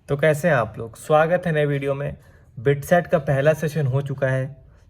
तो कैसे हैं आप लोग। स्वागत है नए वीडियो में। बिटसेट का पहला सेशन हो चुका है।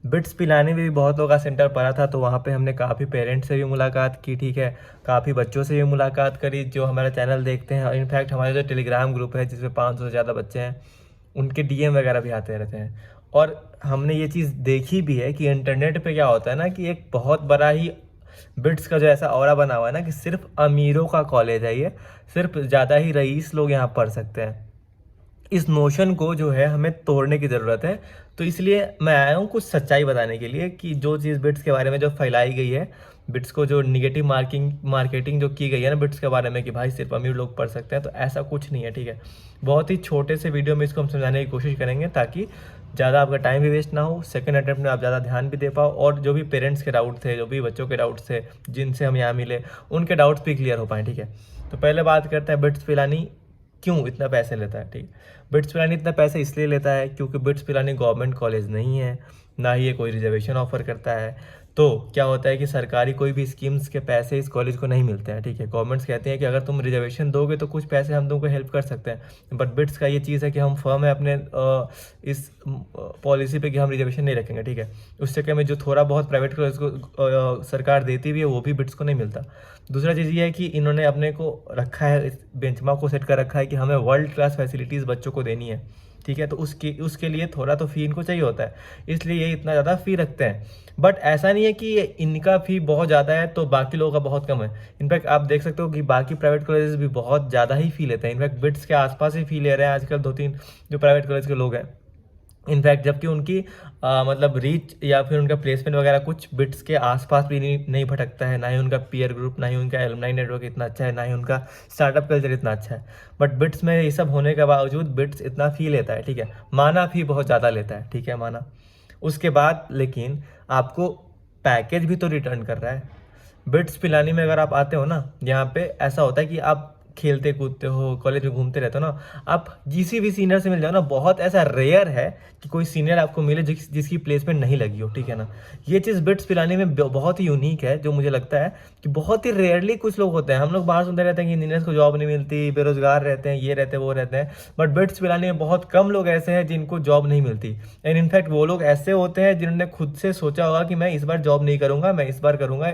बिट्स पिलाने में भी बहुत लोगों का सेंटर पड़ा था, तो वहाँ पे हमने काफ़ी पेरेंट्स से भी मुलाकात की, ठीक है, काफ़ी बच्चों से भी मुलाकात करी जो हमारा चैनल देखते हैं। और इनफैक्ट हमारे जो टेलीग्राम ग्रुप है जिसमें 500 से ज़्यादा बच्चे हैं, उनके डीएम वगैरह भी आते रहते हैं। और हमने ये चीज़ देखी भी है कि इंटरनेट पे क्या होता है ना, कि एक बहुत बड़ा ही बिट्स का जो ऐसा ऑरा बना हुआ है ना, कि सिर्फ अमीरों का कॉलेज है ये, सिर्फ ज़्यादा ही रईस लोग यहाँ पढ़ सकते हैं। इस नोशन को जो है हमें तोड़ने की ज़रूरत है। तो इसलिए मैं आया हूँ कुछ सच्चाई बताने के लिए कि जो चीज़ बिट्स के बारे में जो फैलाई गई है, बिट्स को जो निगेटिव मार्केटिंग जो की गई है ना बिट्स के बारे में, कि भाई सिर्फ अमीर लोग पढ़ सकते हैं, तो ऐसा कुछ नहीं है, ठीक है। बहुत ही छोटे से वीडियो में इसको हम समझाने की कोशिश करेंगे ताकि ज़्यादा आपका टाइम भी वेस्ट ना हो, सेकंड अटेम्प्ट में आप ज़्यादा ध्यान भी दे पाओ, और जो भी पेरेंट्स के डाउट थे, जो भी बच्चों के डाउट्स थे जिनसे हम यहाँ मिले, उनके डाउट्स भी क्लियर हो पाएँ, ठीक है। तो पहले बात करते हैं बिट्स पिलानी क्यों इतना पैसे लेता है, ठीक। बिट्स पिलानी इतना पैसे इसलिए लेता है क्योंकि बिट्स पिलानी गवर्नमेंट कॉलेज नहीं है, ना ही ये कोई रिजर्वेशन ऑफर करता है। तो क्या होता है कि सरकारी कोई भी स्कीम्स के पैसे इस कॉलेज को नहीं मिलते हैं, ठीक है। गवर्नमेंट्स कहते हैं कि अगर तुम रिजर्वेशन दोगे तो कुछ पैसे हम तुमको हेल्प कर सकते हैं, बट बिट्स का ये चीज़ है कि हम फर्म है अपने इस पॉलिसी पे कि हम रिजर्वेशन नहीं रखेंगे, ठीक है। उस चक्कर में जो थोड़ा बहुत प्राइवेट कॉलेज को सरकार देती भी है वो भी बिट्स को नहीं मिलता। दूसरा चीज़ ये है कि इन्होंने अपने को रखा है, इस बेंचमार्क को सेट कर रखा है कि हमें वर्ल्ड क्लास फैसिलिटीज़ बच्चों को देनी है, ठीक है। तो उसके लिए थोड़ा तो फ़ी इनको चाहिए होता है, इसलिए ये इतना ज़्यादा फ़ी रखते हैं। बट ऐसा नहीं है कि इनका फ़ी बहुत ज़्यादा है तो बाकी लोगों का बहुत कम है। इनफैक्ट आप देख सकते हो कि बाकी प्राइवेट कॉलेजेस भी बहुत ज़्यादा ही फ़ी लेते हैं। इनफैक्ट बिट्स के आसपास ही फ़ी ले रहे हैं आजकल 2-3 जो प्राइवेट कॉलेज के लोग हैं। इनफैक्ट जबकि उनकी मतलब रीच या फिर उनका प्लेसमेंट वगैरह कुछ बिट्स के आसपास भी नहीं भटकता है, ना ही उनका पीयर ग्रुप, ना ही उनका एलुमनाई नेटवर्क इतना अच्छा है, ना ही उनका स्टार्टअप कल्चर इतना अच्छा है। बट बिट्स में ये सब होने के बावजूद बिट्स इतना फ़ी लेता है, ठीक है। माना फ़ी बहुत ज़्यादा लेता है, ठीक है, माना। उसके बाद लेकिन आपको पैकेज भी तो रिटर्न कर रहा है। बिट्स पिलानी में अगर आप आते हो ना, यहाँ पे ऐसा होता है कि आप खेलते कूदते हो, कॉलेज में घूमते रहते हो ना, आप किसी भी सीनियर से मिल जाओ ना, बहुत ऐसा रेयर है कि कोई सीनियर आपको मिले जिसकी प्लेसमेंट नहीं लगी हो, ठीक है ना। ये चीज़ बिट्स पिलाने में बहुत ही यूनिक है, जो मुझे लगता है कि बहुत ही रेयरली कुछ लोग होते हैं। हम लोग बाहर सुनते रहते हैं कि इंजीनियर्स को जॉब नहीं मिलती, बेरोजगार रहते हैं, ये रहते हैं वो रहते हैं, बट बिट्स पिलाने में बहुत कम लोग ऐसे हैं जिनको जॉब नहीं मिलती। एंड इनफैक्ट वो लोग ऐसे होते हैं जिन्होंने खुद से सोचा होगा कि मैं इस बार जॉब नहीं करूँगा, मैं इस बार करूँगा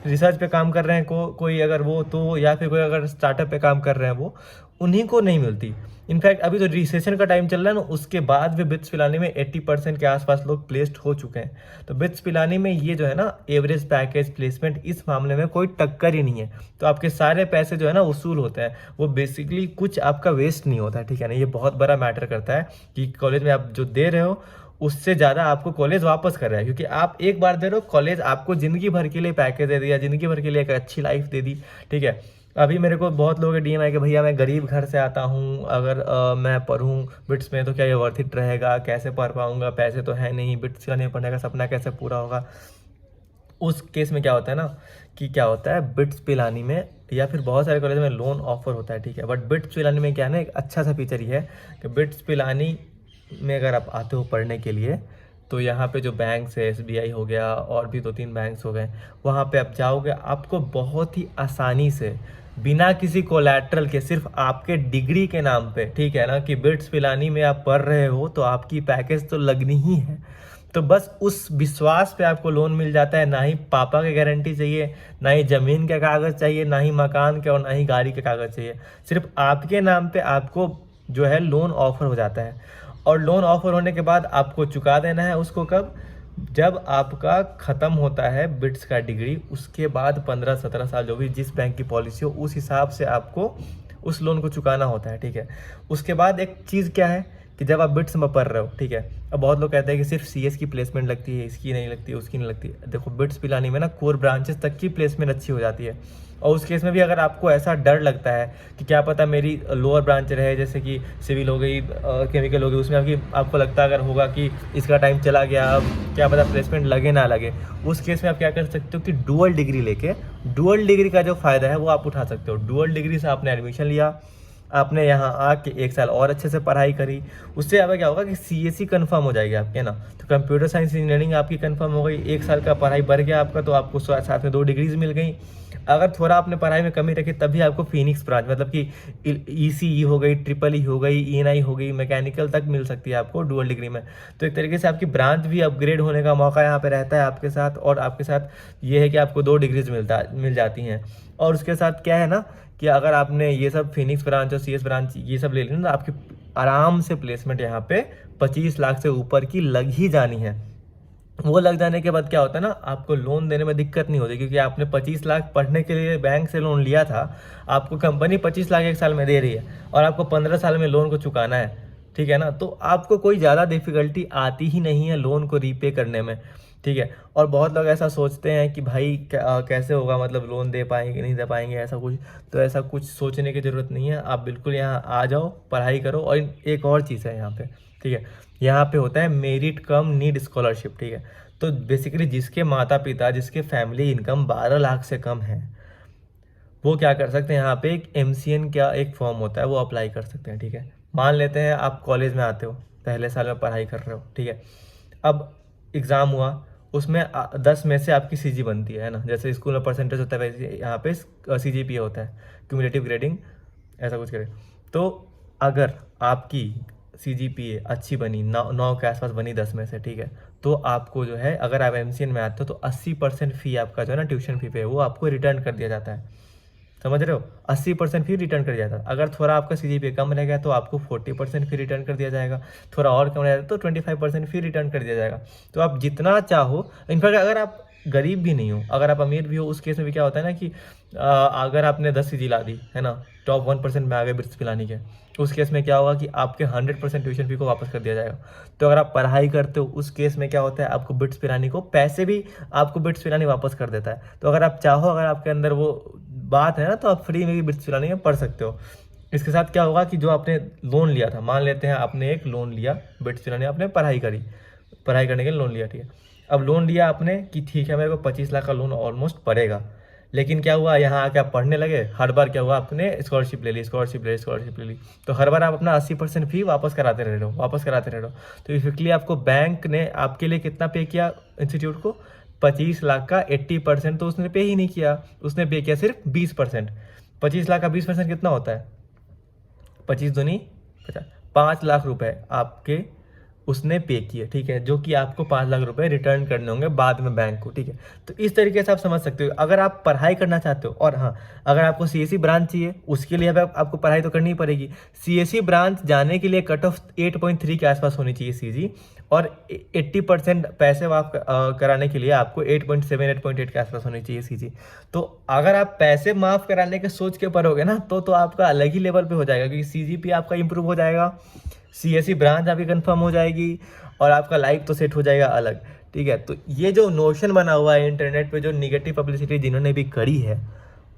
रिसर्च पे काम कर रहे हैं कोई अगर वो तो, या फिर कोई अगर स्टार्टअप पे काम कर रहे हैं वो, उन्हीं को नहीं मिलती। इनफैक्ट अभी तो रिसेशन का टाइम चल रहा है ना, उसके बाद भी बिट्स पिलानी में 80% के आसपास लोग प्लेस्ड हो चुके हैं। तो बिट्स पिलानी में ये जो है ना एवरेज पैकेज प्लेसमेंट, इस मामले में कोई टक्कर ही नहीं है। तो आपके सारे पैसे जो है ना वसूल होते हैं, वो बेसिकली कुछ आपका वेस्ट नहीं होता है, ठीक है ना। ये बहुत बड़ा मैटर करता है कि कॉलेज में आप जो दे रहे हो उससे ज़्यादा आपको कॉलेज वापस कर रहा है, क्योंकि आप एक बार दे रहे हो, कॉलेज आपको ज़िंदगी भर के लिए पैकेज दे दिया, ज़िंदगी भर के लिए एक अच्छी लाइफ दे दी, ठीक है। अभी मेरे को बहुत लोगों के डीएम आए कि भैया मैं गरीब घर से आता हूँ, अगर मैं पढ़ूँ बिट्स में तो क्या ये वर्थ इट रहेगा, कैसे पढ़ पाऊँगा, पैसे तो है नहीं, बिट्स का नहीं पढ़ने का सपना कैसे पूरा होगा। उस केस में क्या होता है ना, कि क्या होता है बिट्स पिलानी में या फिर बहुत सारे कॉलेज में लोन ऑफर होता है, ठीक है। बट बिट्स पिलानी में क्या है ना, एक अच्छा सा फीचर ये है कि बिट्स पिलानी में अगर आप आते हो पढ़ने के लिए, तो यहाँ पे जो बैंक्स है, एसबीआई हो गया और भी 2-3 बैंक्स हो गए, वहाँ पे आप जाओगे, आपको बहुत ही आसानी से बिना किसी कोलैटरल के, सिर्फ आपके डिग्री के नाम पे, ठीक है ना, कि बिट्स पिलानी में आप पढ़ रहे हो तो आपकी पैकेज तो लगनी ही है। तो बस उस विश्वास पे आपको लोन मिल जाता है। ना ही पापा की गारंटी चाहिए, ना ही ज़मीन के कागज़ चाहिए, ना ही मकान के और ना ही गाड़ी के कागज़ चाहिए। सिर्फ आपके नाम पे आपको जो है लोन ऑफर हो जाता है, और लोन ऑफर होने के बाद आपको चुका देना है उसको कब, जब आपका ख़त्म होता है बिट्स का डिग्री, उसके बाद 15-17 साल जो भी जिस बैंक की पॉलिसी हो उस हिसाब से आपको उस लोन को चुकाना होता है, ठीक है। उसके बाद एक चीज़ क्या है कि जब आप बिट्स में पढ़ रहे हो, ठीक है, अब बहुत लोग कहते हैं कि सिर्फ सीएस की प्लेसमेंट लगती है, इसकी नहीं लगती, उसकी नहीं लगती। देखो बिट्स पिलानी में ना कोर ब्रांचेस तक की प्लेसमेंट अच्छी हो जाती है, और उस केस में भी अगर आपको ऐसा डर लगता है कि क्या पता मेरी लोअर ब्रांच रहे, जैसे कि सिविल हो गई, केमिकल हो गई, उसमें आपको लगता अगर होगा कि इसका टाइम चला गया, अब क्या पता प्लेसमेंट लगे ना लगे, उस केस में आप क्या कर सकते हो कि डुअल डिग्री लेके, डुअल डिग्री का जो फ़ायदा है वो आप उठा सकते हो। डुअल डिग्री से आपने एडमिशन लिया, आपने यहाँ आके 1 साल और अच्छे से पढ़ाई करी, उससे अब क्या होगा कि सीएसई कंफर्म हो जाएगी आपके ना। तो कंप्यूटर साइंस इंजीनियरिंग आपकी कंफर्म हो गई, 1 साल का पढ़ाई बढ़ गया आपका, तो आपको साथ में 2 डिग्रीज मिल गई। अगर थोड़ा आपने पढ़ाई में कमी रखी तभी आपको फिनिक्स ब्रांच मतलब कि ईसीई हो गई, ट्रिपल ई हो गई, ईएनआई हो गई, मैकेनिकल तक मिल सकती है आपको डुअल डिग्री में। तो एक तरीके से आपकी ब्रांच भी अपग्रेड होने का मौका यहाँ पे रहता है आपके साथ, और आपके साथ ये है कि आपको 2 डिग्रीज मिल जाती हैं। और उसके साथ क्या है ना कि अगर आपने ये सब फिनिक्स ब्रांच और सीएस ब्रांच ये सब ले ली ना, तो आपकी आराम से प्लेसमेंट यहाँ पे 25 लाख से ऊपर की लग ही जानी है। वो लग जाने के बाद क्या होता है ना, आपको लोन देने में दिक्कत नहीं होती, क्योंकि आपने 25 लाख पढ़ने के लिए बैंक से लोन लिया था, आपको कंपनी 25 लाख 1 साल में दे रही है और आपको 15 साल में लोन को चुकाना है, ठीक है ना। तो आपको कोई ज़्यादा डिफिकल्टी आती ही नहीं है लोन को रीपे करने में, ठीक है। और बहुत लोग ऐसा सोचते हैं कि भाई कैसे होगा, मतलब लोन दे पाएंगे नहीं दे पाएंगे ऐसा कुछ, तो ऐसा कुछ सोचने की ज़रूरत नहीं है। आप बिल्कुल यहाँ आ जाओ, पढ़ाई करो। और एक और चीज़ है यहाँ पे, ठीक है, यहाँ पे होता है मेरिट कम नीड स्कॉलरशिप, ठीक है। तो बेसिकली जिसके माता पिता, जिसके फैमिली इनकम 12 लाख से कम है, वो क्या कर सकते हैं, यहाँ पे एक MCN का एक फॉर्म होता है, वो अप्लाई कर सकते हैं, ठीक है। मान लेते हैं आप कॉलेज में आते हो, पहले साल में पढ़ाई कर रहे हो, ठीक है। अब एग्ज़ाम हुआ, उसमें 10 में से आपकी CG बनती है ना, जैसे स्कूल में परसेंटेज होता है वैसे यहाँ पे CGPA होता है, क्यूमुलेटिव ग्रेडिंग, ऐसा कुछ करें। तो अगर आपकी CGPA अच्छी बनी, 9 के आसपास बनी 10 में से, ठीक है, तो आपको जो है, अगर आप MCN में आते हो तो 80% फ़ी आपका जो है ना ट्यूशन फ़ी पे वो आपको रिटर्न कर दिया जाता है, समझ रहे हो। 80% फी रिटर्न कर दिया जाता है। अगर थोड़ा आपका CGPA कम रह गया तो आपको 40% फी रिटर्न कर दिया जाएगा, थोड़ा और कम रह गया तो 25% फी रिटर्न कर दिया जाएगा। तो आप जितना चाहो, इनफैक्ट अगर आप गरीब भी नहीं हो, अगर आप अमीर भी हो, उस केस में भी क्या होता है ना कि अगर आपने 10 CG ला दी है ना, टॉप 1% में आ गए बिट्स पिलानी के, उस केस में क्या होगा कि आपके 100% ट्यूशन फी को वापस कर दिया जाएगा। तो अगर आप पढ़ाई करते हो, उस केस में क्या होता है, आपको बिट्स पिलानी को पैसे भी, आपको बिट्स पिलानी वापस कर देता है। तो अगर आप चाहो, अगर आपके अंदर वो बात है ना, तो आप फ्री में भी बिट्स पिलानी में पढ़ सकते हो। इसके साथ क्या होगा कि जो आपने लोन लिया था, मान लेते हैं आपने एक लोन लिया बिट्स पिलानी, आपने पढ़ाई करी, पढ़ाई करने के लिए लोन लिया, ठीक है। अब लोन लिया आपने कि ठीक है मेरे को 25 लाख का लोन ऑलमोस्ट पड़ेगा, लेकिन क्या हुआ, यहाँ आके आप पढ़ने लगे, हर बार क्या हुआ, आपने स्कॉलरशिप ले ली, स्कॉलरशिप ले ली, तो हर बार आप अपना 80% फी वापस कराते रह रहे हो। तो इफेक्टली आपको बैंक ने आपके लिए कितना पे किया इंस्टीट्यूट को, 25 लाख का 80% तो उसने पे ही नहीं किया, उसने पे किया सिर्फ 20%। 25 लाख का 20% कितना होता है, 25 दूनी 50, 5 लाख रुपए आपके उसने पे किए, ठीक है, जो कि आपको 5 लाख रुपए रिटर्न करने होंगे बाद में बैंक को, ठीक है। तो इस तरीके से आप समझ सकते हो, अगर आप पढ़ाई करना चाहते हो, और हाँ, अगर आपको CSE ब्रांच चाहिए, उसके लिए आपको पढ़ाई तो करनी ही पड़ेगी। CSE ब्रांच जाने के लिए कट ऑफ 8.3 के आसपास होनी चाहिए CG, और 80% पैसे वापस कराने के लिए आपको 8.7 8.8 के आसपास होनी चाहिए CG। तो अगर आप पैसे माफ़ कराने के सोच के पढ़ोगे ना, तो आपका अलग ही लेवल पे हो जाएगा, क्योंकि CGP आपका इंप्रूव हो जाएगा, CSE ब्रांच आपकी कंफर्म हो जाएगी, और आपका लाइफ तो सेट हो जाएगा अलग, ठीक है। तो ये जो नोशन बना हुआ है इंटरनेट पे, जो निगेटिव पब्लिसिटी जिन्होंने भी करी है,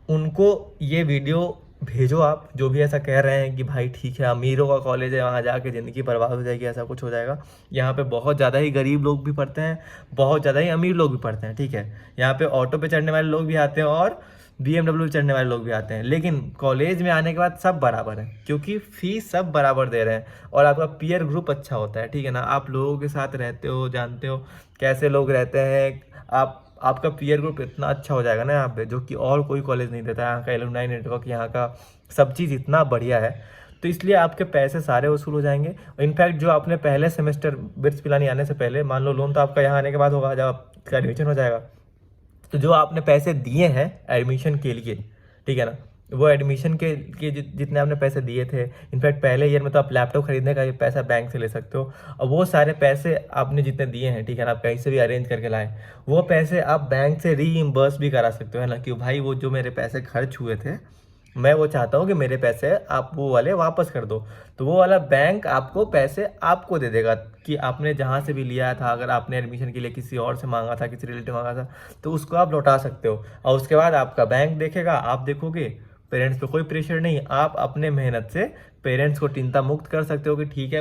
उनको ये वीडियो भेजो आप, जो भी ऐसा कह रहे हैं कि भाई ठीक है अमीरों का कॉलेज है, वहाँ जाके ज़िंदगी बर्बाद हो जाएगी, ऐसा कुछ हो जाएगा। यहाँ पे बहुत ज़्यादा ही गरीब लोग भी पढ़ते हैं, बहुत ज़्यादा ही अमीर लोग भी पढ़ते हैं, ठीक है। यहाँ पे ऑटो पे चढ़ने वाले लोग भी आते हैं और BMW चढ़ने वाले लोग भी आते हैं, लेकिन कॉलेज में आने के बाद सब बराबर है, क्योंकि फीस सब बराबर दे रहे हैं, और आपका पीयर ग्रुप अच्छा होता है, ठीक है ना। आप लोगों के साथ रहते हो, जानते हो कैसे लोग रहते हैं, आपका पीयर ग्रुप इतना अच्छा हो जाएगा ना यहाँ पे, जो कि और कोई कॉलेज नहीं देता है। यहाँ का एलुमनाई नेटवर्क, यहाँ का सब चीज़ इतना बढ़िया है, तो इसलिए आपके पैसे सारे वसूल हो जाएंगे। इनफैक्ट जो आपने पहले सेमेस्टर बिट्स पिलानी आने से पहले, मान लो लोन तो आपका यहाँ आने के बाद होगा, जब आपका एडमिशन हो जाएगा, तो जो आपने पैसे दिए हैं एडमिशन के लिए, ठीक है ना, वो एडमिशन के जितने आपने पैसे दिए थे, इनफैक्ट पहले ईयर में तो आप लैपटॉप खरीदने का पैसा बैंक से ले सकते हो, और वो सारे पैसे आपने जितने दिए हैं, ठीक है ना, आप कहीं से भी अरेंज करके लाए, वो पैसे आप बैंक से रीइम्बर्स भी करा सकते हो, है ना, कि भाई वो जो मेरे पैसे खर्च हुए थे, मैं वो चाहता हूँ कि मेरे पैसे आप वो वाले वापस कर दो। तो वो वाला बैंक आपको पैसे आपको दे देगा, कि आपने जहाँ से भी लिया था, अगर आपने एडमिशन के लिए किसी और से मांगा था, किसी रिलेटिव मांगा था, तो उसको आप लौटा सकते हो। और उसके बाद आपका बैंक देखेगा, आप देखोगे, पेरेंट्स पे कोई प्रेशर नहीं, आप अपने मेहनत से पेरेंट्स को चिंता मुक्त कर सकते हो कि ठीक है,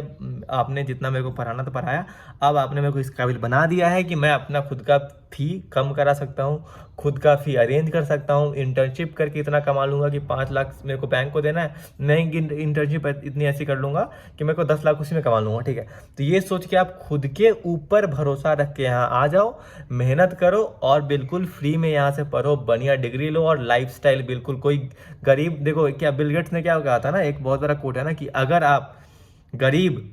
आपने जितना मेरे को पढ़ाना तो पढ़ाया, अब आपने मेरे को इस काबिल बना दिया है कि मैं अपना खुद का फ़ी कम करा सकता हूँ, खुद का फ़ी अरेंज कर सकता हूँ, इंटर्नशिप करके इतना कमा लूँगा कि 5 लाख मेरे को बैंक को देना है, मैं इंटर्नशिप इतनी ऐसी कर लूँगा कि मेरे को 10 लाख उसी में कमा लूँगा, ठीक है। तो ये सोच के आप खुद के ऊपर भरोसा रख के यहाँ आ जाओ, मेहनत करो और बिल्कुल फ्री में यहाँ से पढ़ो, बढ़िया डिग्री लो और लाइफस्टाइल बिल्कुल कोई गरीब, देखो क्या बिल गेट्स ने क्या कहा था ना, एक बहुत बड़ा कोट है ना कि अगर आप गरीब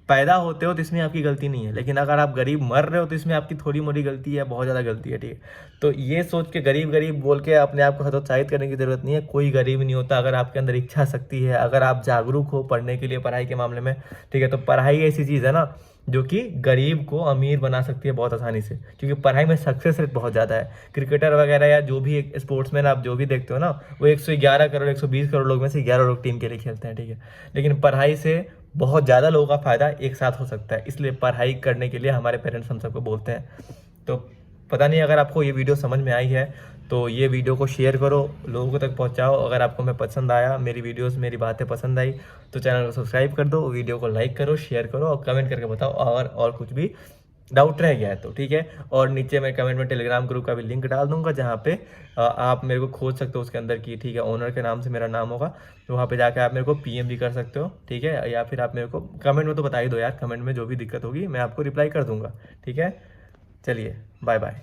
पैदा होते हो तो इसमें आपकी गलती नहीं है, लेकिन अगर आप गरीब मर रहे हो तो इसमें आपकी थोड़ी मोटी गलती है, बहुत ज़्यादा गलती है, ठीक है। तो ये सोच के गरीब गरीब बोल के अपने आप को हतोत्साहित करने की ज़रूरत नहीं है, कोई गरीब नहीं होता। अगर आपके अंदर इच्छा शक्ति है, अगर आप जागरूक हो पढ़ने के लिए, पढ़ाई के मामले में, ठीक है, तो पढ़ाई ऐसी चीज़ है ना जो कि गरीब को अमीर बना सकती है बहुत आसानी से, क्योंकि पढ़ाई में सक्सेस रेट बहुत ज़्यादा है। क्रिकेटर वगैरह या जो भी स्पोर्ट्समैन आप जो भी देखते हो ना, वो 111 करोड़ 120 करोड़ लोग में से 11 लोग टीम के लिए खेलते हैं, ठीक है। लेकिन पढ़ाई से बहुत ज़्यादा लोगों का फ़ायदा एक साथ हो सकता है, इसलिए पढ़ाई करने के लिए हमारे पेरेंट्स हम सबको बोलते हैं। तो पता नहीं, अगर आपको ये वीडियो समझ में आई है तो ये वीडियो को शेयर करो, लोगों तक पहुंचाओ। अगर आपको मैं पसंद आया, मेरी वीडियोस, मेरी बातें पसंद आई तो चैनल को सब्सक्राइब कर दो, वीडियो को लाइक करो, शेयर करो और कमेंट करके बताओ अगर और कुछ भी डाउट रह गया है तो, ठीक है। और नीचे मैं कमेंट में टेलीग्राम ग्रुप का भी लिंक डाल दूंगा जहाँ पे आप मेरे को खोज सकते हो उसके अंदर की, ठीक है, ओनर के नाम से मेरा नाम होगा, तो वहाँ पे जाकर आप मेरे को पीएम भी कर सकते हो, ठीक है, या फिर आप मेरे को कमेंट में तो बता ही दो यार, कमेंट में जो भी दिक्कत होगी मैं आपको रिप्लाई कर दूंगा, ठीक है। चलिए, बाय बाय।